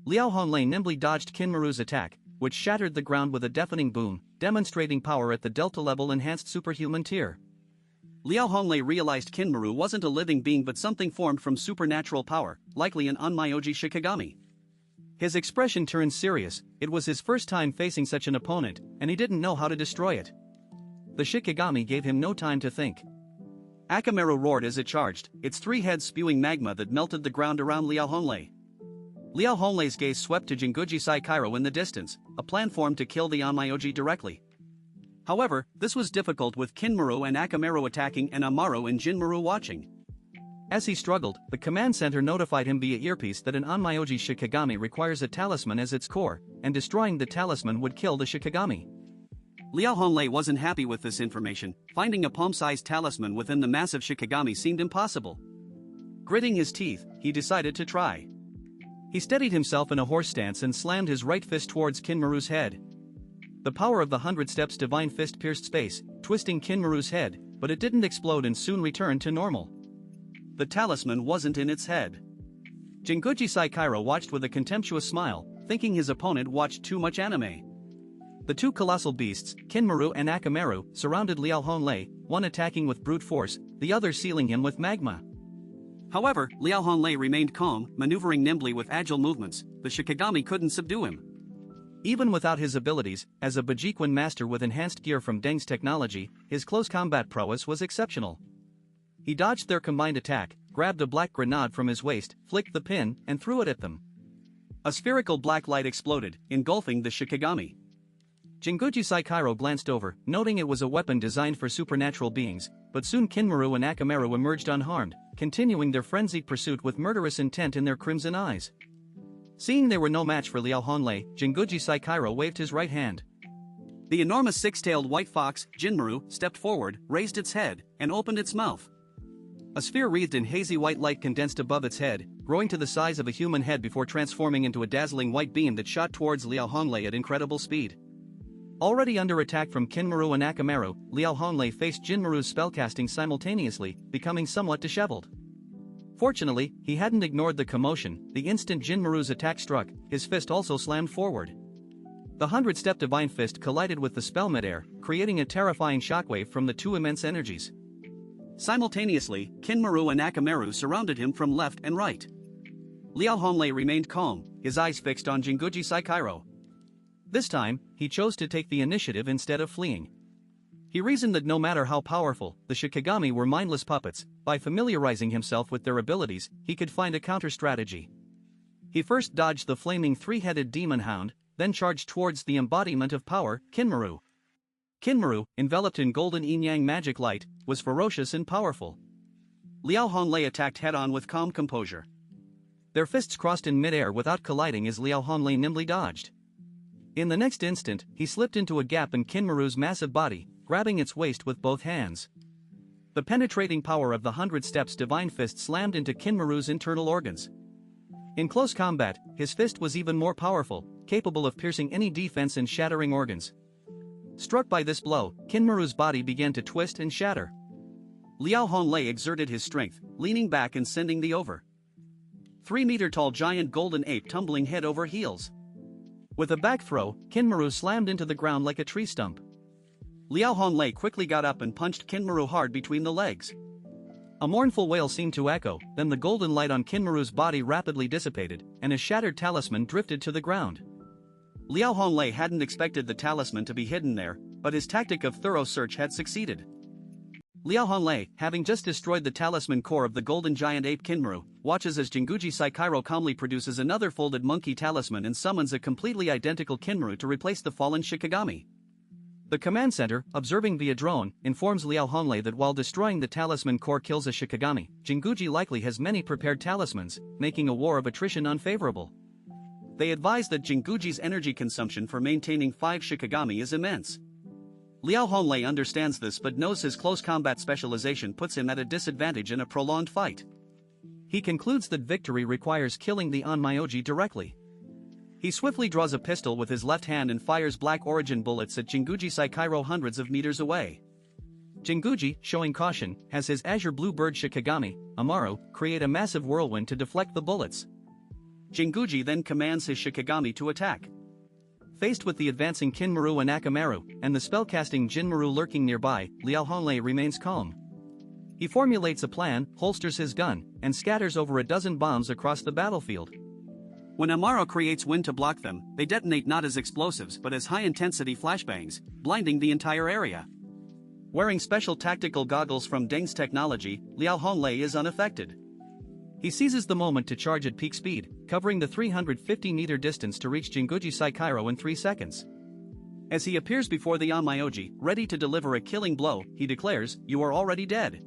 Liao Honglei nimbly dodged Kinmaru's attack, which shattered the ground with a deafening boom, demonstrating power at the Delta-level enhanced superhuman tier. Liao Honglei realized Kinmaru wasn't a living being but something formed from supernatural power, likely an Onmyoji Shikigami. His expression turned serious. It was his first time facing such an opponent, and he didn't know how to destroy it. The Shikigami gave him no time to think. Akamaru roared as it charged, its three heads spewing magma that melted the ground around Liao Honglei. Liao Honglei's gaze swept to Jinguji Saikairo in the distance, a plan formed to kill the Onmyoji directly. However, this was difficult with Kinmaru and Akamaru attacking and Amaru and Jinmaru watching. As he struggled, the command center notified him via earpiece that an Onmyoji Shikigami requires a talisman as its core, and destroying the talisman would kill the Shikigami. Liao Honglei wasn't happy with this information. Finding a palm-sized talisman within the massive Shikigami seemed impossible. Gritting his teeth, he decided to try. He steadied himself in a horse stance and slammed his right fist towards Kinmaru's head. The power of the 100 Steps Divine Fist pierced space, twisting Kinmaru's head, but it didn't explode and soon returned to normal. The talisman wasn't in its head. Jinguji Saikairo watched with a contemptuous smile, thinking his opponent watched too much anime. The two colossal beasts, Kinmaru and Akamaru, surrounded Liao Honglei, one attacking with brute force, the other sealing him with magma. However, Liao Honglei remained calm, maneuvering nimbly with agile movements. The Shikigami couldn't subdue him. Even without his abilities, as a Bajiquan master with enhanced gear from Deng's technology, his close combat prowess was exceptional. He dodged their combined attack, grabbed a black grenade from his waist, flicked the pin, and threw it at them. A spherical black light exploded, engulfing the Shikigami. Jinguji Saikairo glanced over, noting it was a weapon designed for supernatural beings, but soon Kinmaru and Akamaru emerged unharmed, continuing their frenzied pursuit with murderous intent in their crimson eyes. Seeing they were no match for Liao Honglei, Jinguji Saikairo waved his right hand. The enormous six-tailed white fox, Jinmaru, stepped forward, raised its head, and opened its mouth. A sphere wreathed in hazy white light condensed above its head, growing to the size of a human head before transforming into a dazzling white beam that shot towards Liao Honglei at incredible speed. Already under attack from Kinmaru and Akamaru, Liao Honglei faced Jinmaru's spellcasting simultaneously, becoming somewhat disheveled. Fortunately, he hadn't ignored the commotion. The instant Jinmaru's attack struck, his fist also slammed forward. The 100-step Divine Fist collided with the spell midair, creating a terrifying shockwave from the two immense energies. Simultaneously, Kinmaru and Akamaru surrounded him from left and right. Liao Honglei remained calm, his eyes fixed on Jinguji Saikairo. This time, he chose to take the initiative instead of fleeing. He reasoned that no matter how powerful, the Shikigami were mindless puppets. By familiarizing himself with their abilities, he could find a counter-strategy. He first dodged the flaming three-headed demon hound, then charged towards the embodiment of power, Kinmaru. Kinmaru, enveloped in golden yin-yang magic light, was ferocious and powerful. Liao Honglei attacked head-on with calm composure. Their fists crossed in mid-air without colliding as Liao Honglei nimbly dodged. In the next instant, he slipped into a gap in Kinmaru's massive body, grabbing its waist with both hands. The penetrating power of the 100 Steps Divine Fist slammed into Kinmaru's internal organs. In close combat, his fist was even more powerful, capable of piercing any defense and shattering organs. Struck by this blow, Kinmaru's body began to twist and shatter. Liao Honglei exerted his strength, leaning back and sending the over 3-meter-tall giant golden ape tumbling head over heels. With a back throw, Kinmaru slammed into the ground like a tree stump. Liao Honglei quickly got up and punched Kinmaru hard between the legs. A mournful wail seemed to echo, then the golden light on Kinmaru's body rapidly dissipated, and his shattered talisman drifted to the ground. Liao Honglei hadn't expected the talisman to be hidden there, but his tactic of thorough search had succeeded. Liao Honglei, having just destroyed the talisman core of the golden giant ape Kinmaru, watches as Jinguji Saikairo calmly produces another folded monkey talisman and summons a completely identical Kinmaru to replace the fallen Shikigami. The command center, observing via drone, informs Liao Honglei that while destroying the talisman core kills a Shikigami, Jinguji likely has many prepared talismans, making a war of attrition unfavorable. They advise that Jinguji's energy consumption for maintaining 5 Shikigami is immense. Liao Honglei understands this but knows his close combat specialization puts him at a disadvantage in a prolonged fight. He concludes that victory requires killing the Onmyoji directly. He swiftly draws a pistol with his left hand and fires black origin bullets at Jinguji Saikairo hundreds of meters away. Jinguji, showing caution, has his azure blue bird Shikigami, Amaru, create a massive whirlwind to deflect the bullets. Jinguji then commands his Shikigami to attack. Faced with the advancing Kinmaru and Akamaru, and the spellcasting Jinmaru lurking nearby, Liao Honglei remains calm. He formulates a plan, holsters his gun, and scatters over a dozen bombs across the battlefield. When Amaro creates wind to block them, they detonate not as explosives but as high-intensity flashbangs, blinding the entire area. Wearing special tactical goggles from Deng's technology, Liao Honglei is unaffected. He seizes the moment to charge at peak speed, covering the 350-meter distance to reach Jinguji Saikairo in 3 seconds. As he appears before the Onmyoji, ready to deliver a killing blow, he declares, "You are already dead."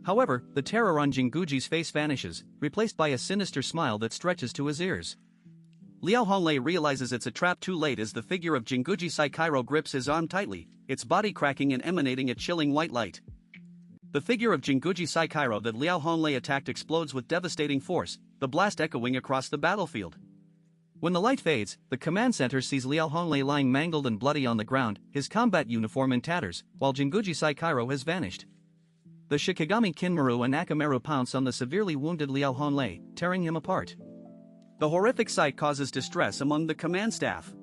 However, the terror on Jinguji's face vanishes, replaced by a sinister smile that stretches to his ears. Liao Honglei realizes it's a trap too late as the figure of Jinguji Saikairo grips his arm tightly, its body cracking and emanating a chilling white light. The figure of Jinguji Saikairo that Liao Honglei attacked explodes with devastating force, the blast echoing across the battlefield. When the light fades, the command center sees Liao Honglei lying mangled and bloody on the ground, his combat uniform in tatters, while Jinguji Saikairo has vanished. The Shikigami Kinmaru and Akamaru pounce on the severely wounded Liao Honglei, tearing him apart. The horrific sight causes distress among the command staff.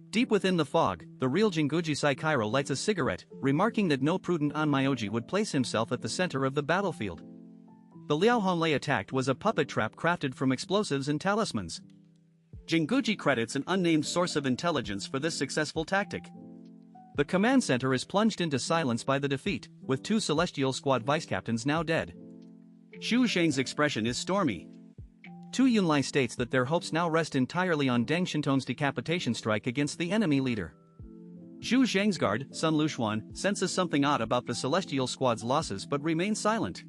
Deep within the fog, the real Jinguji Saikairo lights a cigarette, remarking that no prudent Onmyoji would place himself at the center of the battlefield. The Liao Honglei attacked was a puppet trap crafted from explosives and talismans. Jinguji credits an unnamed source of intelligence for this successful tactic. The command center is plunged into silence by the defeat, with 2 Celestial Squad vice-captains now dead. Xu Zhang's expression is stormy. Tu Yunlai states that their hopes now rest entirely on Deng Shintong's decapitation strike against the enemy leader. Xu Zhang's guard, Sun Lushuan, senses something odd about the Celestial Squad's losses but remains silent.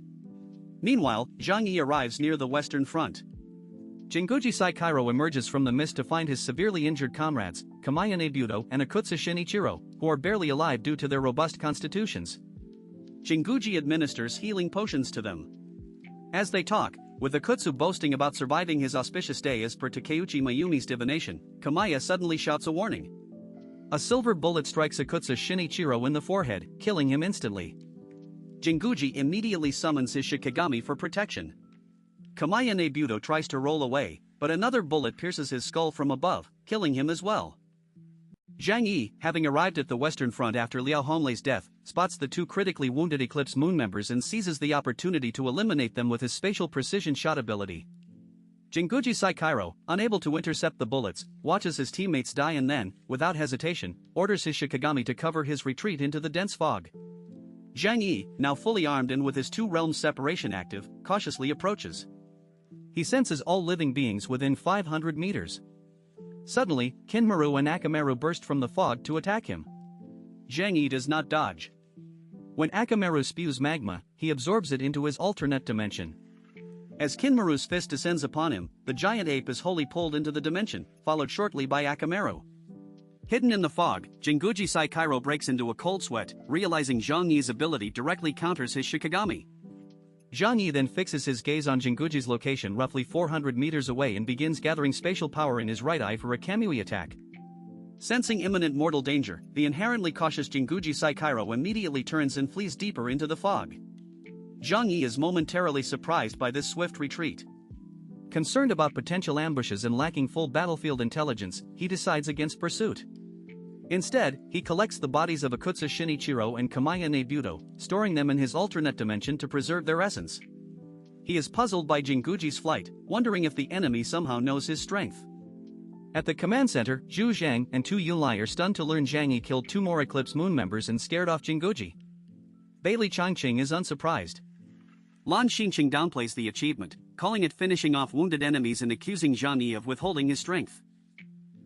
Meanwhile, Zhang Yi arrives near the western front. Jinguji Saikairo emerges from the mist to find his severely injured comrades, Kamaya Nebuto and Akutsu Shinichiro, who are barely alive due to their robust constitutions. Jinguji administers healing potions to them. As they talk, with Akutsu boasting about surviving his auspicious day as per Takeuchi Mayumi's divination, Kamaya suddenly shouts a warning. A silver bullet strikes Akutsu Shinichiro in the forehead, killing him instantly. Jinguji immediately summons his Shikigami for protection. Kamaya Nebuto tries to roll away, but another bullet pierces his skull from above, killing him as well. Zhang Yi, having arrived at the Western Front after Liao Honglei's death, spots the 2 critically wounded Eclipse Moon members and seizes the opportunity to eliminate them with his spatial precision shot ability. Jinguji Saikairo, unable to intercept the bullets, watches his teammates die and then, without hesitation, orders his Shikigami to cover his retreat into the dense fog. Zhang Yi, now fully armed and with his 2 realms separation active, cautiously approaches. He senses all living beings within 500 meters. Suddenly, Kinmaru and Akamaru burst from the fog to attack him. Zhang Yi does not dodge. When Akamaru spews magma, he absorbs it into his alternate dimension. As Kinmaru's fist descends upon him, the giant ape is wholly pulled into the dimension, followed shortly by Akamaru. Hidden in the fog, Jinguji Saikairo breaks into a cold sweat, realizing Zhang Yi's ability directly counters his Shikigami. Zhang Yi then fixes his gaze on Jinguji's location roughly 400 meters away and begins gathering spatial power in his right eye for a Kamui attack. Sensing imminent mortal danger, the inherently cautious Jinguji Saikairo immediately turns and flees deeper into the fog. Zhang Yi is momentarily surprised by this swift retreat. Concerned about potential ambushes and lacking full battlefield intelligence, he decides against pursuit. Instead, he collects the bodies of Akutsu Shinichiro and Kamaya Nebuto, storing them in his alternate dimension to preserve their essence. He is puzzled by Jinguji's flight, wondering if the enemy somehow knows his strength. At the command center, Zhu Zhang and Tu Yunlai are stunned to learn Zhang Yi killed 2 more Eclipse Moon members and scared off Jinguji. Bailey Changqing is unsurprised. Lan Xingqing downplays the achievement, calling it finishing off wounded enemies and accusing Zhang Yi of withholding his strength.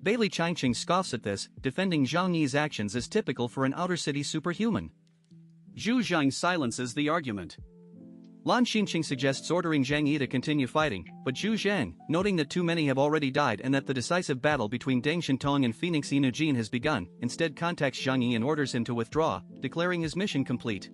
Bailey Changqing scoffs at this, defending Zhang Yi's actions as typical for an outer city superhuman. Zhu Zhang silences the argument. Lan Xingqing suggests ordering Zhang Yi to continue fighting, but Zhu Zhang, noting that too many have already died and that the decisive battle between Deng Shintong and Phoenix Inujin has begun, instead contacts Zhang Yi and orders him to withdraw, declaring his mission complete.